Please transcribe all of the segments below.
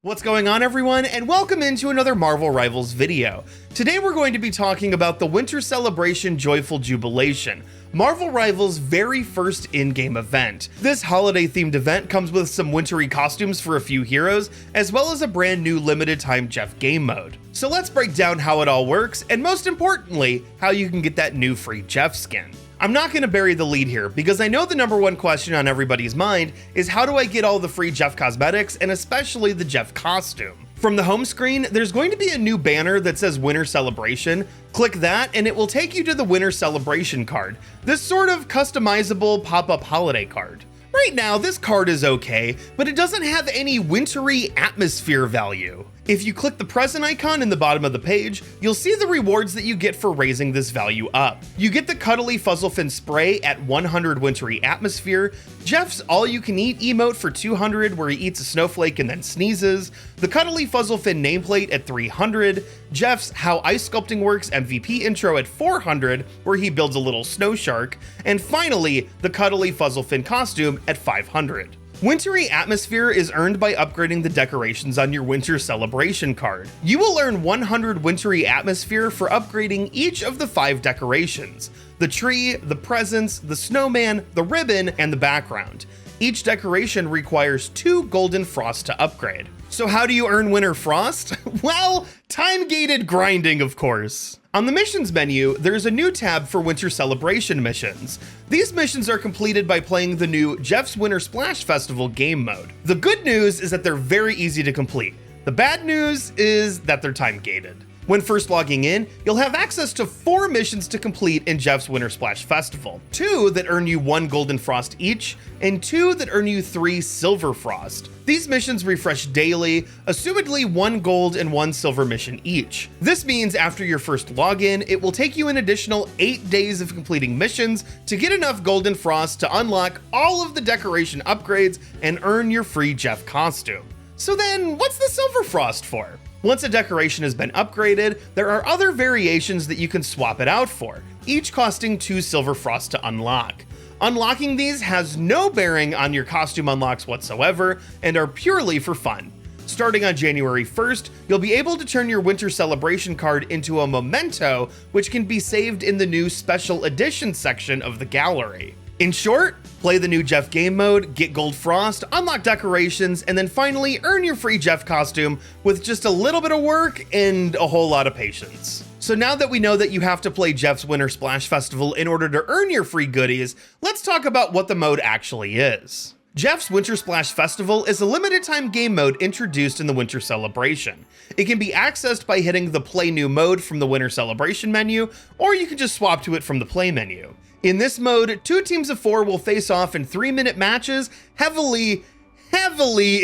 What's going on, everyone, and welcome into another Marvel Rivals video. Today we're going to be talking about the Winter Celebration Joyful Jubilation, Marvel Rivals' very first in-game event. This holiday-themed event comes with some wintry costumes for a few heroes, as well as a brand new limited-time Jeff game mode. So let's break down how it all works, and most importantly, how you can get that new free Jeff skin. I'm not going to bury the lead here, because I know the number one question on everybody's mind is how do I get all the free Jeff cosmetics, and especially the Jeff costume. From the home screen, there's going to be a new banner that says Winter Celebration. Click that and it will take you to the Winter Celebration card, this sort of customizable pop-up holiday card. Right now, this card is okay, but it doesn't have any wintry atmosphere value. If you click the present icon in the bottom of the page, you'll see the rewards that you get for raising this value up. You get the Cuddly Fuzzlefin spray at 100 wintry atmosphere, Jeff's all-you-can-eat emote for 200 where he eats a snowflake and then sneezes, the Cuddly Fuzzlefin nameplate at 300, Jeff's How Ice Sculpting Works MVP intro at 400 where he builds a little snow shark, and finally, the Cuddly Fuzzlefin costume at 500. Wintry atmosphere is earned by upgrading the decorations on your Winter Celebration card. You will earn 100 wintry atmosphere for upgrading each of the 5 decorations: the tree, the presents, the snowman, the ribbon, and the background. Each decoration requires 2 golden frost to upgrade. So how do you earn Winter Frost? Well, time-gated grinding, of course. On the missions menu, there's a new tab for Winter Celebration missions. These missions are completed by playing the new Jeff's Winter Splash Festival game mode. The good news is that they're very easy to complete. The bad news is that they're time-gated. When first logging in, you'll have access to 4 missions to complete in Jeff's Winter Splash Festival. 2 that earn you 1 Golden Frost each, and 2 that earn you 3 Silver Frost. These missions refresh daily, assumedly 1 gold and 1 silver mission each. This means after your first login, it will take you an additional 8 days of completing missions to get enough Golden Frost to unlock all of the decoration upgrades and earn your free Jeff costume. So then, what's the Silver Frost for? Once a decoration has been upgraded, there are other variations that you can swap it out for, each costing 2 Silver Frost to unlock. Unlocking these has no bearing on your costume unlocks whatsoever and are purely for fun. Starting on January 1st, you'll be able to turn your Winter Celebration card into a memento, which can be saved in the new Special Edition section of the gallery. In short, play the new Jeff game mode, get Gold Frost, unlock decorations, and then finally earn your free Jeff costume with just a little bit of work and a whole lot of patience. So now that we know that you have to play Jeff's Winter Splash Festival in order to earn your free goodies, let's talk about what the mode actually is. Jeff's Winter Splash Festival is a limited time game mode introduced in the Winter Celebration. It can be accessed by hitting the Play New Mode from the Winter Celebration menu, or you can just swap to it from the Play menu. In this mode, 2 teams of 4 will face off in 3-minute matches, heavily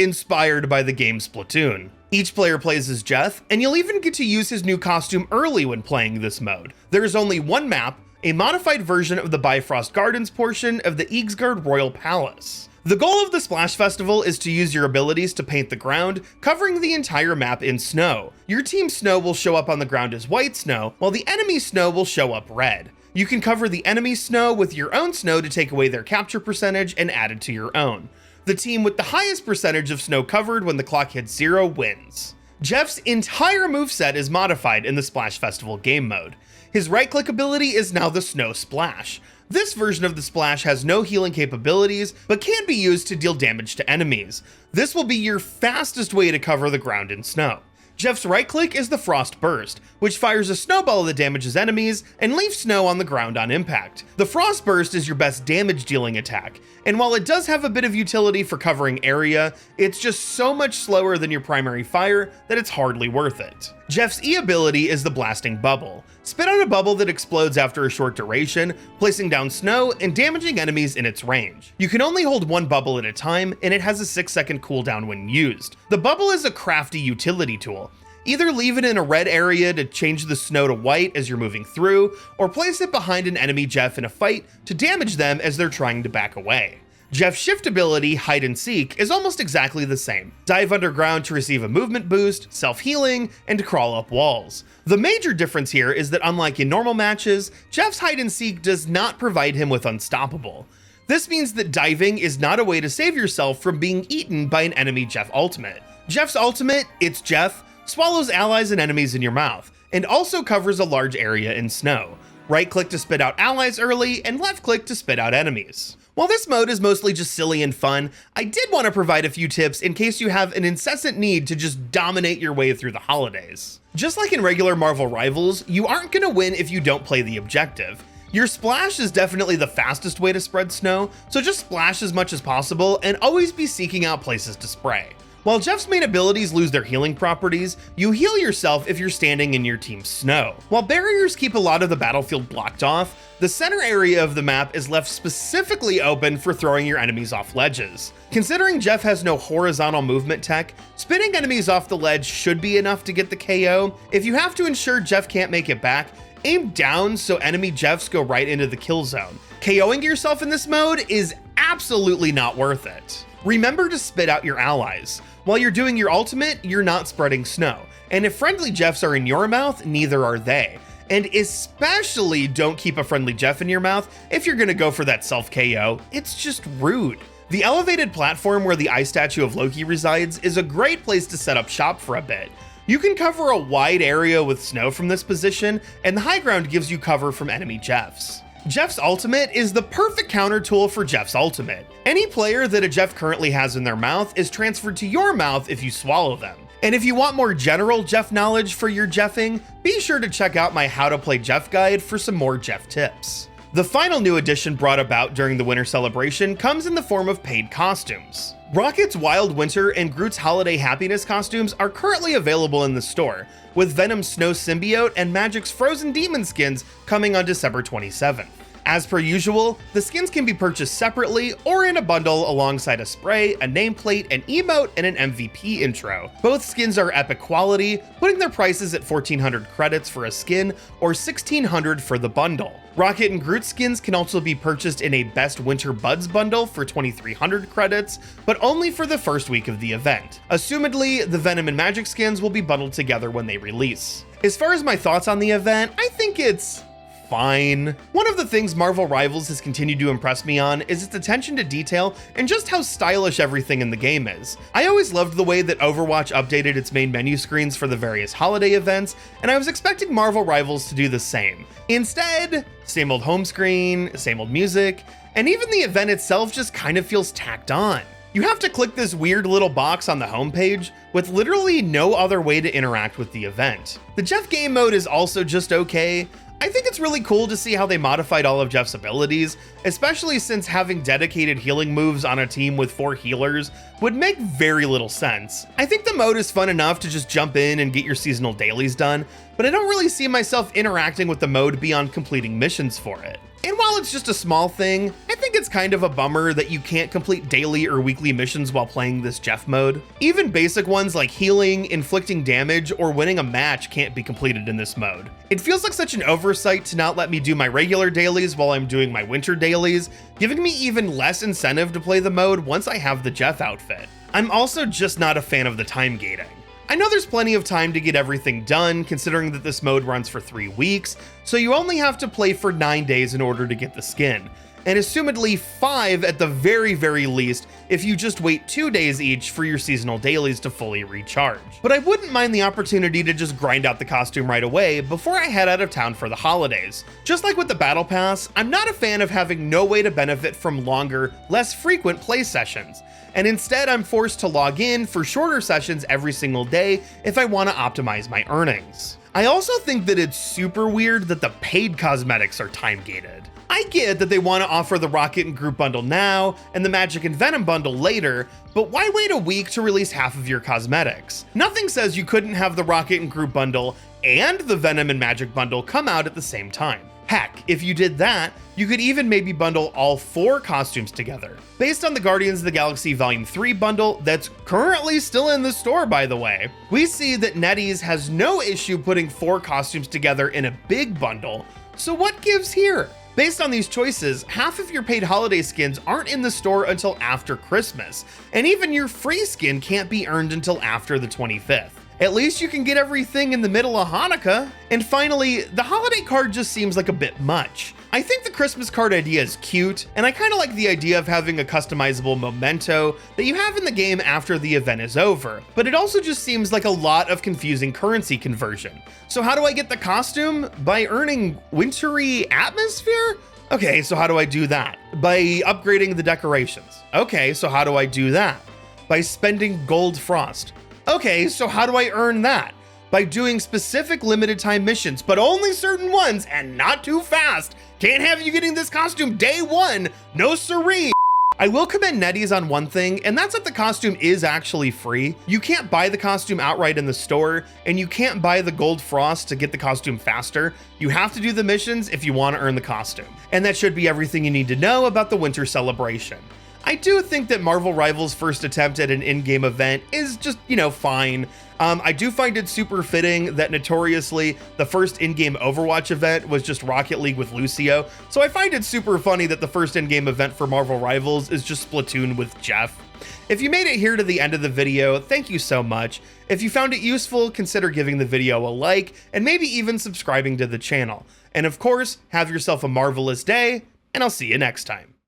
inspired by the game Splatoon. Each player plays as Jeff, and you'll even get to use his new costume early when playing this mode. There is only one map, a modified version of the Bifrost Gardens portion of the Eagsguard Royal Palace. The goal of the Splash Festival is to use your abilities to paint the ground, covering the entire map in snow. Your team's snow will show up on the ground as white snow, while the enemy's snow will show up red. You can cover the enemy's snow with your own snow to take away their capture percentage and add it to your own. The team with the highest percentage of snow covered when the clock hits 0 wins. Jeff's entire moveset is modified in the Splash Festival game mode. His right-click ability is now the Snow Splash. This version of the Splash has no healing capabilities, but can be used to deal damage to enemies. This will be your fastest way to cover the ground in snow. Jeff's right click is the Frost Burst, which fires a snowball that damages enemies and leaves snow on the ground on impact. The Frost Burst is your best damage dealing attack, and while it does have a bit of utility for covering area, it's just so much slower than your primary fire that it's hardly worth it. Jeff's E ability is the Blasting Bubble. Spit out a bubble that explodes after a short duration, placing down snow and damaging enemies in its range. You can only hold 1 bubble at a time, and it has a 6-second cooldown when used. The bubble is a crafty utility tool. Either leave it in a red area to change the snow to white as you're moving through, or place it behind an enemy Jeff in a fight to damage them as they're trying to back away. Jeff's shift ability, Hide and Seek, is almost exactly the same. Dive underground to receive a movement boost, self-healing, and crawl up walls. The major difference here is that unlike in normal matches, Jeff's Hide and Seek does not provide him with Unstoppable. This means that diving is not a way to save yourself from being eaten by an enemy Jeff ultimate. Jeff's ultimate, It's Jeff, swallows allies and enemies in your mouth, and also covers a large area in snow. Right click to spit out allies early, and left click to spit out enemies. While this mode is mostly just silly and fun, I did want to provide a few tips in case you have an incessant need to just dominate your way through the holidays. Just like in regular Marvel Rivals, you aren't going to win if you don't play the objective. Your splash is definitely the fastest way to spread snow, so just splash as much as possible and always be seeking out places to spray. While Jeff's main abilities lose their healing properties, you heal yourself if you're standing in your team's snow. While barriers keep a lot of the battlefield blocked off, the center area of the map is left specifically open for throwing your enemies off ledges. Considering Jeff has no horizontal movement tech, spinning enemies off the ledge should be enough to get the KO. If you have to ensure Jeff can't make it back, aim down so enemy Jeffs go right into the kill zone. KOing yourself in this mode is absolutely not worth it. Remember to spit out your allies. While you're doing your ultimate, you're not spreading snow. And if friendly Jeffs are in your mouth, neither are they. And especially don't keep a friendly Jeff in your mouth if you're gonna go for that self KO. It's just rude. The elevated platform where the ice statue of Loki resides is a great place to set up shop for a bit. You can cover a wide area with snow from this position, and the high ground gives you cover from enemy Jeffs. Jeff's ultimate is the perfect counter tool for Jeff's ultimate. Any player that a Jeff currently has in their mouth is transferred to your mouth if you swallow them. And if you want more general Jeff knowledge for your Jeffing, be sure to check out my How to Play Jeff guide for some more Jeff tips. The final new addition brought about during the winter celebration comes in the form of paid costumes. Rocket's Wild Winter and Groot's Holiday Happiness costumes are currently available in the store, with Venom's Snow Symbiote and Magic's Frozen Demon skins coming on December 27th. As per usual, the skins can be purchased separately or in a bundle alongside a spray, a nameplate, an emote, and an MVP intro. Both skins are epic quality, putting their prices at 1,400 credits for a skin or 1,600 for the bundle. Rocket and Groot skins can also be purchased in a Best Winter Buds bundle for 2,300 credits, but only for the first week of the event. Assumedly, the Venom and Magic skins will be bundled together when they release. As far as my thoughts on the event, I think it's fine. One of the things Marvel Rivals has continued to impress me on is its attention to detail and just how stylish everything in the game is. I always loved the way that Overwatch updated its main menu screens for the various holiday events, and I was expecting Marvel Rivals to do the same. Instead, same old home screen, same old music, and even the event itself just kind of feels tacked on. You have to click this weird little box on the homepage with literally no other way to interact with the event. The Jeff game mode is also just okay. I think it's really cool to see how they modified all of Jeff's abilities, especially since having dedicated healing moves on a team with 4 healers would make very little sense. I think the mode is fun enough to just jump in and get your seasonal dailies done, but I don't really see myself interacting with the mode beyond completing missions for it. And while it's just a small thing, I think it's kind of a bummer that you can't complete daily or weekly missions while playing this Jeff mode. Even basic ones like healing, inflicting damage, or winning a match can't be completed in this mode. It feels like such an oversight to not let me do my regular dailies while I'm doing my winter dailies, giving me even less incentive to play the mode once I have the Jeff outfit. I'm also just not a fan of the time gating. I know there's plenty of time to get everything done, considering that this mode runs for 3 weeks, so you only have to play for 9 days in order to get the skin, and assumedly 5 at the very least if you just wait 2 days each for your seasonal dailies to fully recharge. But I wouldn't mind the opportunity to just grind out the costume right away before I head out of town for the holidays. Just like with the Battle Pass, I'm not a fan of having no way to benefit from longer, less frequent play sessions, and instead I'm forced to log in for shorter sessions every single day if I want to optimize my earnings. I also think that it's super weird that the paid cosmetics are time gated. I get that they want to offer the Rocket and Groot bundle now and the Magic and Venom bundle later, but why wait a week to release half of your cosmetics? Nothing says you couldn't have the Rocket and Groot bundle and the Venom and Magic bundle come out at the same time. Heck, if you did that, you could even maybe bundle all 4 costumes together. Based on the Guardians of the Galaxy Volume 3 bundle that's currently still in the store, by the way, we see that NetEase has no issue putting 4 costumes together in a big bundle, so what gives here? Based on these choices, half of your paid holiday skins aren't in the store until after Christmas, and even your free skin can't be earned until after the 25th. At least you can get everything in the middle of Hanukkah. And finally, the holiday card just seems like a bit much. I think the Christmas card idea is cute, and I kind of like the idea of having a customizable memento that you have in the game after the event is over, but it also just seems like a lot of confusing currency conversion. So how do I get the costume? By earning wintry atmosphere? Okay, so how do I do that? By upgrading the decorations. Okay, so how do I do that? By spending gold frost. Okay, so how do I earn that? By doing specific limited time missions, but only certain ones and not too fast. Can't have you getting this costume day one, no siree. I will commend NetEase on one thing, and that's that the costume is actually free. You can't buy the costume outright in the store, and you can't buy the gold frost to get the costume faster. You have to do the missions if you want to earn the costume. And that should be everything you need to know about the winter celebration. I do think that Marvel Rivals' first attempt at an in-game event is just, fine. I do find it super fitting that notoriously the first in-game Overwatch event was just Rocket League with Lucio, so I find it super funny that the first in-game event for Marvel Rivals is just Splatoon with Jeff. If you made it here to the end of the video, thank you so much. If you found it useful, consider giving the video a like, and maybe even subscribing to the channel. And of course, have yourself a marvelous day, and I'll see you next time.